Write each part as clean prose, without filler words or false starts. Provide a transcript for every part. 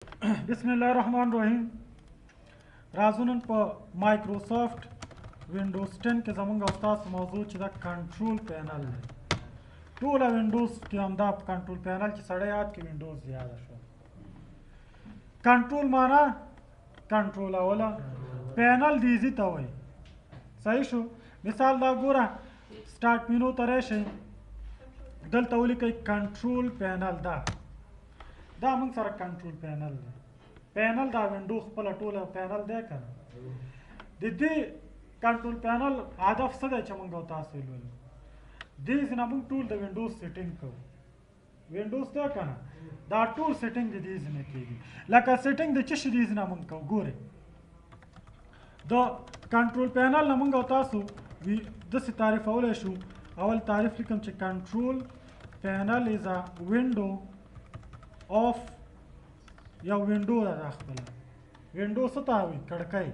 بسم الله الرحمن الرحیم. راځو نن په مایکروسافت وینډوز 10 کې زمونږ او ستاسو موضوع چې دا کنټرول پینل دی. ټوله وینډوز کې همدا کنټرول پینل چې سړی یاد کړي وینډوز زیاده شو. کنټرول معنا کنټرولوله، پینل دیزي ته وایي. صحیح شو؟ مثال دا ګوره سټارټ مینو ته راشئ، دلته ولیکئ کنټرول پینل. دا موږ سره کنټرول پینل دی. پینل دا وینډوز خپله ټوله پینل دی که نه؟ د دې کنټرول پینل هدف څه دی چې موږ او تاسو یې لولو؟ دې ځای نه موږ ټول د وینډوز سیټینګ کوو. وینډوز دی که نه؟ دا ټول سیټینګ د دې ځای نه کېږي. لکه سیټینګ د څه شي دې ځای نه موږ کوو؟ ګورئ د کنټرول پینل نه موږ او تاسو داسې تعریفولی شو. اول تعریف لیکم چې کنټرول پینل از ا وینډو of یو وینډو ده. دا خپله وینډو څه ته وایي؟ کړکۍ.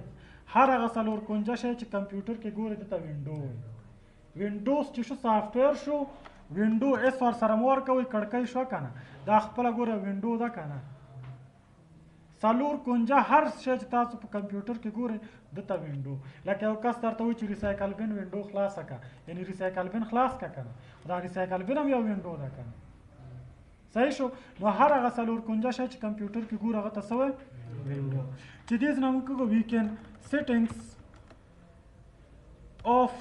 هر هغه څلور کونجه شی چې کمپیوټر کې ګوري دته وینډو وایي. وینډوز چې شو سافټویر شو، وینډو اس ور سره مو ورکوئ، کړکۍ شوه که نه؟ دا خپله ګوره وینډو ده که نه؟ څلور کونجه هر شی چې تاسو په کمپیوټر کې ګورئ دته وینډو. لکه یو کس درته وایي چې ریسایکل بن وینډو خلاصه کړه، یعنې ریسایکل بن خلاص کړه که نه؟ دا ریسایکل بن هم یو وینډو ده که نه؟ صحیح شو؟ نو هر هغه څلور کونجه شی چې کمپیوټر کې ګورو هغه ته څه وایي؟ وینډو. چې دې ځای نه موږ کوو وي کین سیټینګس آف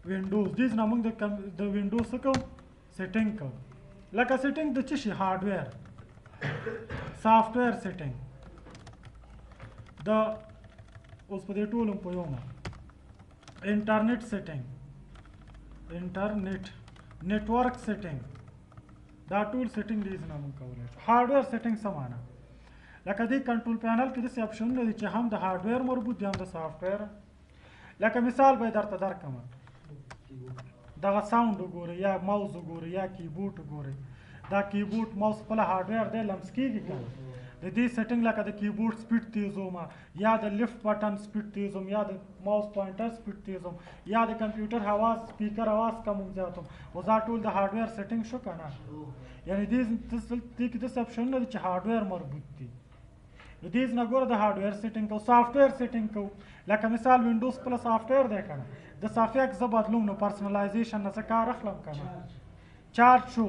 وینډوز. دې ځای نه موږ د وینډوز څه کوو؟ سیټینګ کوو. لکه سیټینګ د څه شي؟ هارډویر، سافټویر سیټینګ. د اوس په دې ټولو پوهیږم. انټرنیټ سیټینګ، انټرنیټ نیټورک سیټینګ، دا ټول سیټینګ دې ځای نه موږ کولی شو. هارډویر سیټینګ څه معنا؟ لکه دې کنټرول پینل کې داسې اپشنونه دي چې هم د هارډویر مربوط دي هم د سافټویر. لکه مثال به یې درته درکړم، دغه ساوند وګورئ یا ماوس وګورئ یا کیبورډ وګورئ. دا کیبورډ ماوس خپله هارډویر دی، لمس کېږي که نه؟ د دې سیټینګ لکه د کیبورډ سپیډ تیزوم یا د لیفټ بټن سپیډ تیزوم یا د ماوس پوینټر سپیډ تیزوم یا د کمپیوټر حواس سپیکر حواس کم زیاتوم. اوس دا ټول د هارډویر سیټینګ شو که نه؟ یعنې دې کې داسې اپشنونه دي چې هارډویر مربوط دي. نو دې ځای نه ګوره د هارډویر سیټینګ کوو. سافټویر سیټینګ کوو. لکه مثال وینډوز خپله سافټویر دی که نه؟ د صفحه زه بدلوم نو پرسنلایزیشن نه څه کار اخلم که نه؟ چارج شو،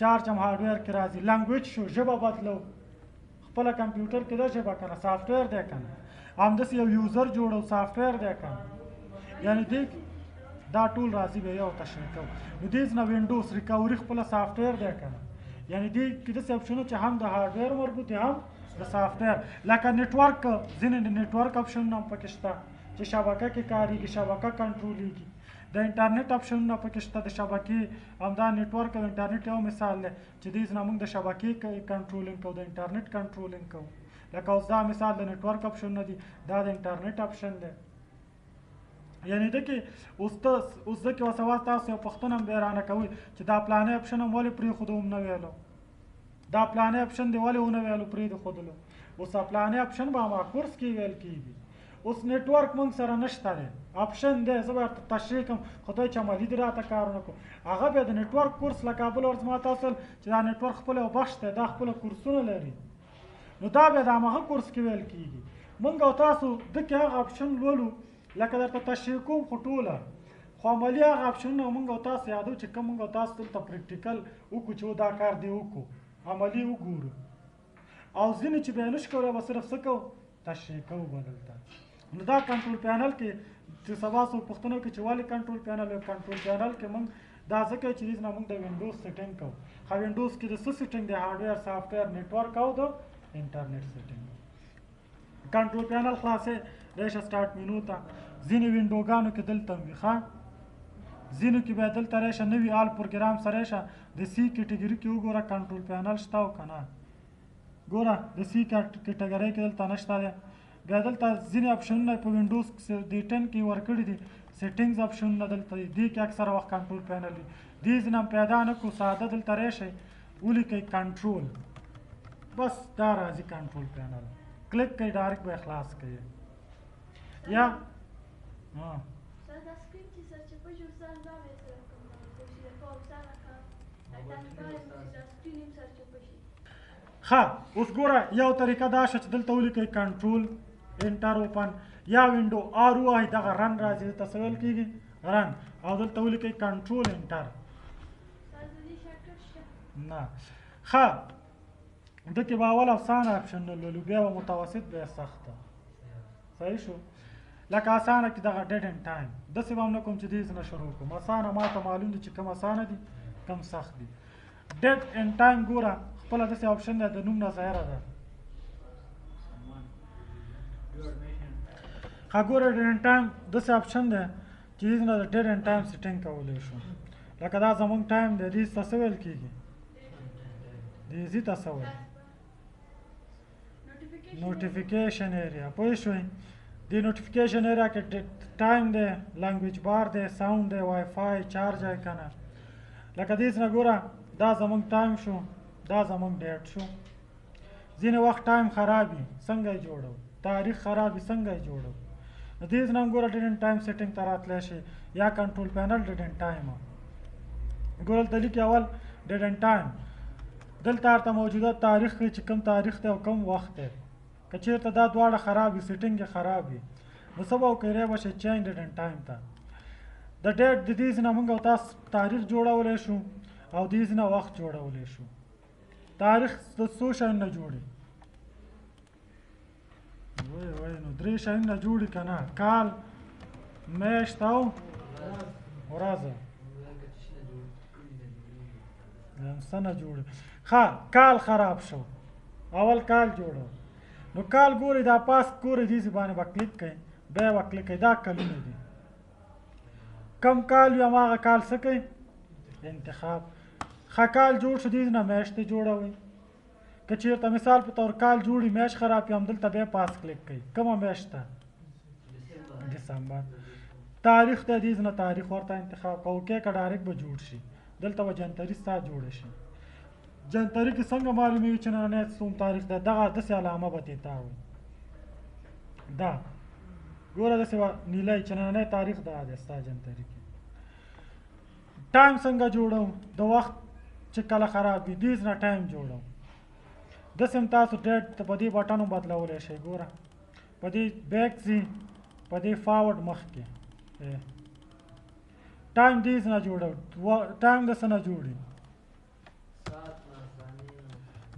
چارج هم هارډویر کې راځي. لنګویج شو، ژبه بدلو. خپله کمپیوټر کې ده ژبه که نه؟ سافټویر دی که نه؟ همداسې یو یوزر جوړو، سافټویر دی که نه؟ یعنې دې دا ټول راځي به یو تشریح کوو. نو دې ځای نه وینډوز ریکوري خپله سافټویر دی که نه؟ یعنې دې کې داسې اپشنونه چې هم د هارډویر مربوط دي هم د سافټویر. لکه نیټورک، ځینې د نیټورک اپشنونه هم پکې شته چې شبکه کې کارېږي، شبکه کنټرولېږي. د انټرنیټ اپشنونه پکې شته، د شبکې همدا نیټورک او انټرنیټ یو مثال دی چې دې ځای نه موږ د شبکې کنټرولینګ کوو، د انټرنیټ کنټرولینګ کوو. لکه اوس دا مثال د نیټورک اپشنونه دي، دا د انټرنیټ اپشن دی. یعنې ده کې اوس ده کې وسواس تاسو یو پوښتنه هم بیا رانه کوئ چې دا پلانې اپشن هم ولې پرېښودو هم نه ویلو، دا پلانې اپشن دی ولې ونه ویلو پرېښودلو. اوس پلانې اپشن به هغه کورس کې ویل کېږي. اوس نیټورک موږ سره نشته دی، اپشن دی، زه به ورته تشریح کوم، خدای چې عملي دې راته کار ونه کړو. هغه بیا د نیټورک کورس له کابل ورځ ما تاسو چې دا نیټورک خپل یو بخش دی، دا خپله کورسونه لري. نو دا بیا د هماغه کورس کې ویل کېږي. موږ او تاسو ده کې هغه اپشن لولو لکه درته تشریح کوم خو ټوله، خو عملي هغه اپشنونه موږ او تاسو یادو چې کوم موږ او تاسو دلته پریکټیکل وکړو چې دا کار دی وکړو، عملي وګورو. او ځینې چې بیا نشو کولی به صرف څه کوو؟ تشریح کوو به دلته. نو دا کنټرول پینل کې چې سبا څوک پوښتنه وکړي چې ولې کنټرول پینل وي؟ کنټرول پینل کې موږ دا ځکه چې دې نه موږ د وینډوز سیټینګ کوو. خو وینډوز کې د څه سیټینګ دی؟ هارډویر، سافټویر، نیټورک او د انټرنیټ سیټینګ. کنټرول پینل خلاصې راشه سټارټ مینو ته. ځینې وینډوګانو کې دلته وي ښه، ځینو کې بیا دلته راشه نوي آل پروګرام سره راشه د سی کټګري کې وګوره کنټرول پینل شته او که نه؟ ګوره د سی کټګرۍ کې دلته نشته دی. بیا دلته ځینې اپشنونه په وینډوز د 10 کې ورکړي دي، سیټینګز اپشنونه دلته دي، دې کې اکثره وخت کنټرول پینل وي. دې ځای نه پیدا نه کړو، ساده دلته راشئ ولیکئ کنټرول، بس دا راځي کنټرول پینل. کلیک کوئ ډایرکټ به یې خلاص کوئ. یا ښه اوس ګوره یو طریقه دا شوه چې دلته ولیکئ کنټرول انټر اوپن یا وینډو آر ووهئ دغه رن راځي دلته څه ویل کېږي رن او دلته ولیکئ کنټرول انټر نه ښه دکې به اول افسانه اپشن نه لولو بیا به متوسط بیا سخته صحیح شو لکه اسانه کې دغه ډیډ اینډ ټایم داسې به هم نه کوم چې دې نه شروع کوم اسانه ما ته معلوم دي چې کوم اسانه دي کوم سخت دي ډیډ اینډ ټایم ګوره خپله داسې اپشن دی د نوم نه ظاهره ده ښه ګوره ډیډ اینډ ټایم داسې اپشن دی چې دې نه د ډیډ اینډ ټایم سیټینګ کولی شو لکه دا زموږ ټایم دی دې ته څه ویل کېږي دې ته څه وایي نوټیفیکیشن ایریا پوه شوئ د نوټیفیکیشن ایریا کې ټایم دی لنګویج بار دی ساوند دی وای فای چارج دی که نه لکه دې نه ګوره دا زموږ ټایم شو دا زموږ ډیټ شو ځینې وخت ټایم خراب وي څنګه یې جوړو تاریخ خراب وي څنګه یې جوړو نو دې نه هم ګوره ډیډ اینډ ټایم سیټینګ ته راتلی شي یا کنټرول پینل ډیډ اینډ ټایم ګوره دلته لیکي اول ډیډ اینډ ټایم دلته ورته موجوده تاریخ کې چې کوم تاریخ دی او کوم وخت دی که چېرته دا دواړه خراب وي سیټینګ یې خراب وي نو څه به وکړی به شي چینج ډیډ اینډ ټایم ته د ډیټ د دې نه موږ او تاسو تاریخ جوړولی شو او دې نه وخت جوړولی شو تاریخ د څو شیانو نه جوړي وای نو درې شیانو نه جوړي که نه کال میاشت او ورځ څه نه جوړي ښه کال خراب شو اول کال جوړو نو کال ګوري دا پاس ګوري دې باندې به کلیک کوئ بیا به کلیک کوئ دا کلونه دي کم کال وي هماغه کال څه کوئ انتخاب ښه کال جوړ شو دې نه میاشتې جوړوئ که چېرته مثال په طور کال جوړي میاشت خراب وي همدلته بیا پاس کلیک کوئ کومه میاشت ده ډسمبر تاریخ ته دې نه تاریخ ورته انتخاب کوو کې که ډایرکټ به جوړ شي دلته به جنتري ستا جوړه شي جنتري کې څنګه معلومیږي چې نننی څوم تاریخ ده دغه داسې علامه به ترې تاوي دا ګوره داسې به نیلی چې نننی تاریخ دا دی ستا جنتري کې ټایم څنګه جوړو د وخت چې کله خراب وي دې نه ټایم جوړو داسې هم تاسو ډیټ په دې بټنو بدلولی شئ ګوره په دې بیک ځي په دې فاورډ مخکې ټایم دې نه جوړو ټایم د څه نه جوړي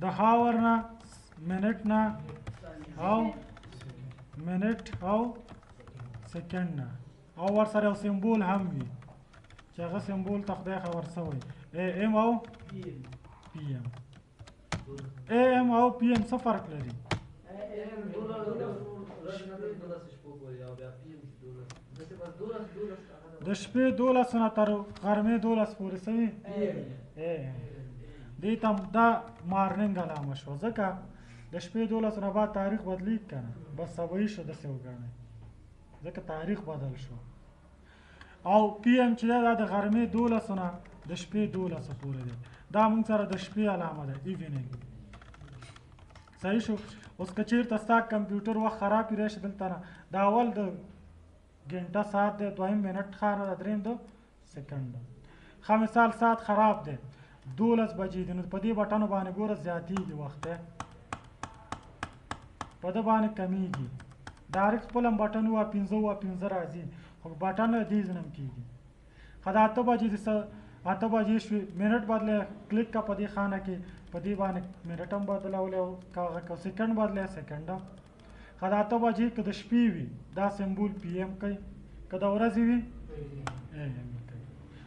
د هاور نه منټ نه او منټ او سیکنډ نه او ورسره یو سمبول هم وي چې هغه سمبول ته خدای خبر شوی AM او PM AM او PM څه فرق لري د شپې 12 نه تر غرمې 12 پورې سوي دې ته دا مارننګ علامه شو ځکه د شپې 12 نه بعد تاریخ بدلیږي که نه بس سبایي شو داسې وګڼئ ځکه تاریخ بدل شو او PM چې دا د غرمې 12 نه د شپې 12 پورې دی دا موږ سره د شپې علامه ده ایونینګ صحیح شو اوس که چېرته ستا کمپیوټر وخت خراب وي راشي دلته نه دا اول د ګنټه ساعت دی دویم منټ ښه نه ده درېیم د سیکنډ ده ښه مثال ساعت خراب دی 12 بجې دي نو په دې بټنو باندې ګوره زیاتېږي وخت دی په ده باندې کمیږي ډایرکټ خپل هم بټن وه 15 راځي خو بټن دې ځنم کېږي ښه د 8 بجې دي 8 بجې شوې منټ بدلی کلیک کا په دې خانه کې په دې باندې منټ هم بدلولی او که سیکنډ بدلی سیکنډ هم ښه د 8 بجې که د شپې وي دا سمبول PM کوي که د ورځې وي AM کوي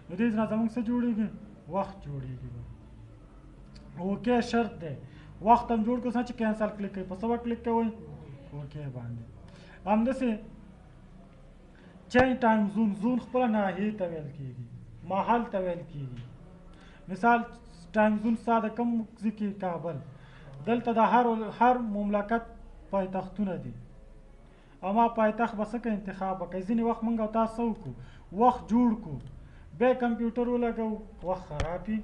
نو دې نه زموږ څه جوړېږي وخت جوړېږي اوکې شرط دی وخت هم جوړ کړو چې کینسل کلیک کوئ په څه به کلیک کوئ اوکې باندې همداسې چینج ټایم زون خپله ناحیې ته ویل کېږي محل ته ویل کېږي مثال ټایم زون ستا د کوم ځای کې کابل دلته د هر مملکت پایتختونه دي اما پایتخت به څه که انتخاب وکړئ ځینې وخت موږ او تاسو وکړو وخت جوړ کړو بیا کمپیوټر ولګو وخت خراب وي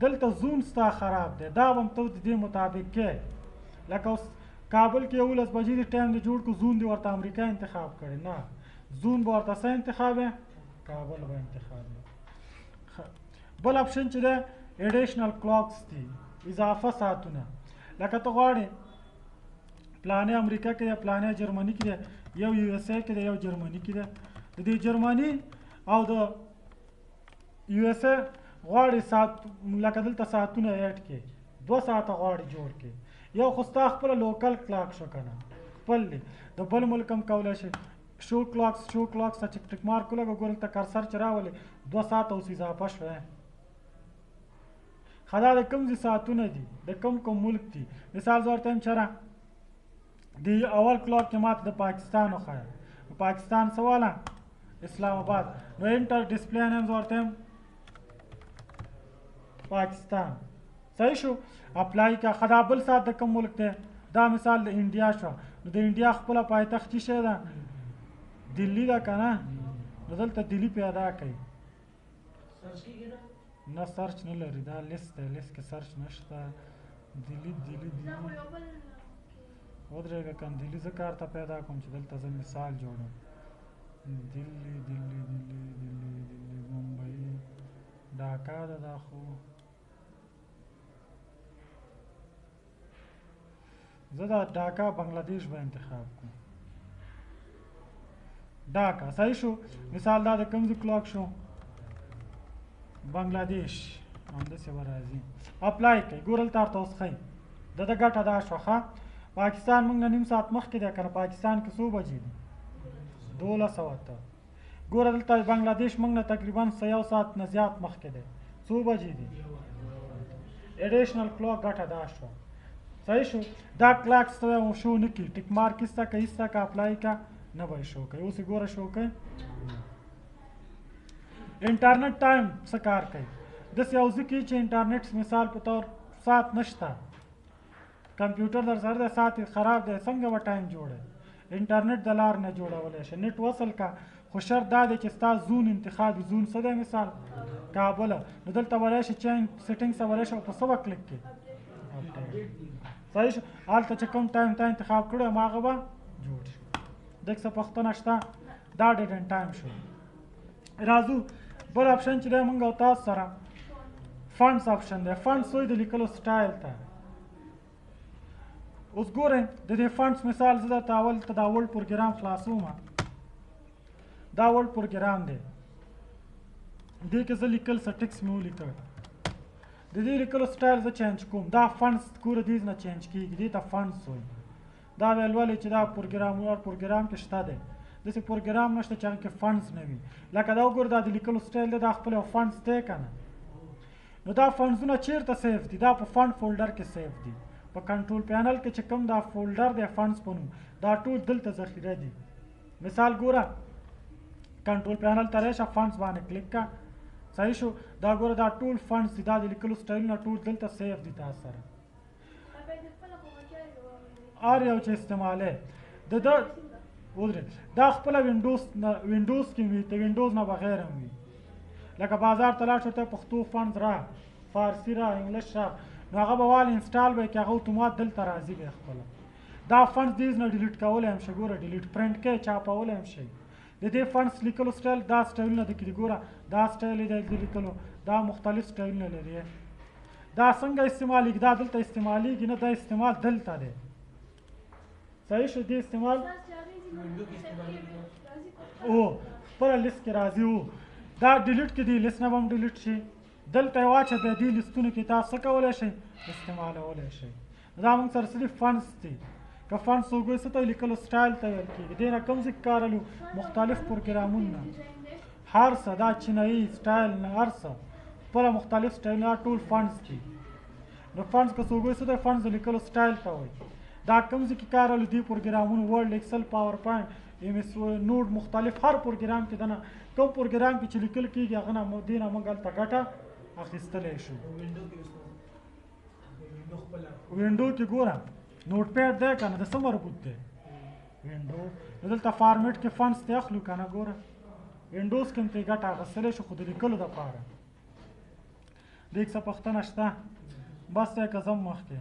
دلته زون ستا خراب دی دا به هم ته د دې مطابق کې لکه اوس کابل کې 11 بجې د ټایم دی جوړ کړو زون دی ورته امریکا انتخاب کړی نه زون به ورته څه انتخاب دی کابل به انتخاب دی بل اپشن چې دی ایډیشنل کلاکس دي اضافه ساعتونه لکه ته غواړې پلانې امریکا کې دی پلانې جرمني کې دی یو یو اس ای کې دی یو جرمني کې دی د دې جرمني او د یو اس ای غواړي ساعت لکه دلته ساعتونه ایډ کې 2 ساعته غواړي جوړ کې یو خو ستا خپله لوکل کلاک شو که نه خپل دی د بل ملک هم کولی شي شو کلاکس ته چې ټک مارک ولګه ګورل ته کرسر چې راولې 2 ساعته اوس اضافه شوی ښه دا د کوم ځای ساعتونه دي د کوم ملک دي مثال زه ورته یم چېره د اول کلاک کې ماته د پاکستان وښایه پاکستان څه والا اسلام آباد نو انټر ډسپلی نیم زه ورته یم پاکستان صحیح شو اپلای کا خدا بل ساعت د کوم ملک دی دا مثال د انډیا شو نو د انډیا خپله پایتخت څه شی ده دلی ده که نه نو دلته دلی پیدا کوي نه سرچ نه لري دا لیست دی لیست کې سرچ نشته دلی ودرېږه که دلی زه کار ته پیدا کوم چې دلته زه مثال جوړم دلی ممبئی ډاکا ده دا خو زه دا ډاکا بنګلادیش به انتخاب کوم ډاکا صحیح شو مثال دا د کوم ځای کلاک شو بنګلادیش همداسې به راځي اپلای کوي ګورل تا ورته اوس ښایي د ده ګټه دا شوه ښه پاکستان موږ نه نیم ساعت مخکې دی که نه پاکستان کې څو بجې دي 12:08 ګوره دلته بنګلادیش موږ نه تقریبا 1 ساعت نه زیات مخکې دی څو بجې دي ایډیشنل کلاک ګټه دا شوه صحیح شو دا کلاک څه شو نه کړي ټیک مارک ایسته که ایسته که اپلای که نه به یې شو کوي اوس یې ګوره شو کوي انټرنیټ ټایم څه کار کوي داسې یو ځای کې چې انټرنیټ مثال په طور ساعت نشته کمپیوټر در سره دی ساعت یې خراب دی څنګه به ټایم جوړی انټرنیټ د لار نه جوړولی شي نیټ وصل که خو شرط دا دی چې ستا زون انتخابي زون څه دی مثال کابله نو دلته ولی شي چینج سیټینګ ته ولی شي او په څه به کلیک کړي صحیح شو هلته چې کوم ټایم ته انتخاب کړی هماغه به جوړ شي دغه څه پوښتنه شته دا ډیټ اینډ ټایم شو راځو بل آپشن چې دی موږ او تاسو سره فنډس آپشن دی فنډس وایي د لیکلو سټایل ته اوس ګورئ د دې فنډس مثال زه درته اول ته دا ورډ پروګرام خلاصوم دا ورډ پروګرام دی دې کې زه لیکل څه ټکس مې ولیکل د دې لیکلو سټایل زه چینج کوم دا فنډس ګوره دې نه چینج کېږي دې ته فنډس وایي دا ویل ولې چې دا پروګرام کې شته دی داسې پروګرام نشته چې هغه کې فنډس نه وي لکه دا وګوره دا د لیکلو سټایل دی دا خپل یو فنډس دی که نه نو دا فنډسونه چیرته سیف دي دا په فنډ فولډر کې سیف دي په کنټرول پینل کې چې کوم دا فولډر دی فنډس په نوم دا ټول دلته ذخیره دي مثال ګوره کنټرول پینل ته راشه فنډس باندې کلیک کا صحیح شو دا ګوره دا ټول فنډس دي دا د لیکلو سټایلونه ټول دلته سیف دي تاسو سره هر یو چې استعمالی د ده ودرې دا خپله وینډوز کې وي د وینډوز نه بغیر هم وي لکه بازار ته لاړ شو ته پښتو فنډز را فارسي را انګلیش را نو هغه به وال انسټال به یې که هغه اتومات دلته راځي بیا خپله دا فنډز دې نه ډیلیټ کولی هم شي ګوره ډیلیټ پرنټ کوي چاپولی هم شي د دې فنډس لیکلو سټایل دا سټایلونه د کې ګوره دا سټایل دی د لیکلو دا مختلف سټایلونه لري دا څنګه استعمالیږي دا دلته استعمالیږي نه دا استعمال دلته دی صحیح شو دې استعمال او خپله لیست کې راځي او دا ډیلیټ کې دی لیست نه به هم ډیلیټ شي دلته یې واچه د دې لیستونو کې تاسو څه کولی شئ استعمالولی شئ دا موږ سره صرف فنډس دي که فنډس وګورئ څه ته لیکلو سټایل ته ویل کېږي دې نه کوم ځای کې کارلو مختلف پروګرامونه هر څه دا چینایي سټایل نه هر څه خپله مختلف سټایلونه ټول فنډس دي نو فنډس که څه وګورئ څه ته فنډس د لیکلو سټایل ته وایي دا کوم ځای کې کارلو دې پروګرامونه ورډ ایکسل پاور پوینټ ایم ایس نوډ مختلف هر پروګرام کې دنه کوم پروګرام کې چې لیکل کېږي هغه نه دې نه موږ هلته ګټه اخیستلی شو وینډو کې ګوره نوټ پیډ دی که نه د څه مربوط دی وینډو نو دلته فارمیټ کې فنډس ته اخلو که نه ګوره وینډوز کې هم ترې ګټه اخیستلی شو خو د لیکلو دپاره دې څه پوښتنه شته بس دی که ځم مخکې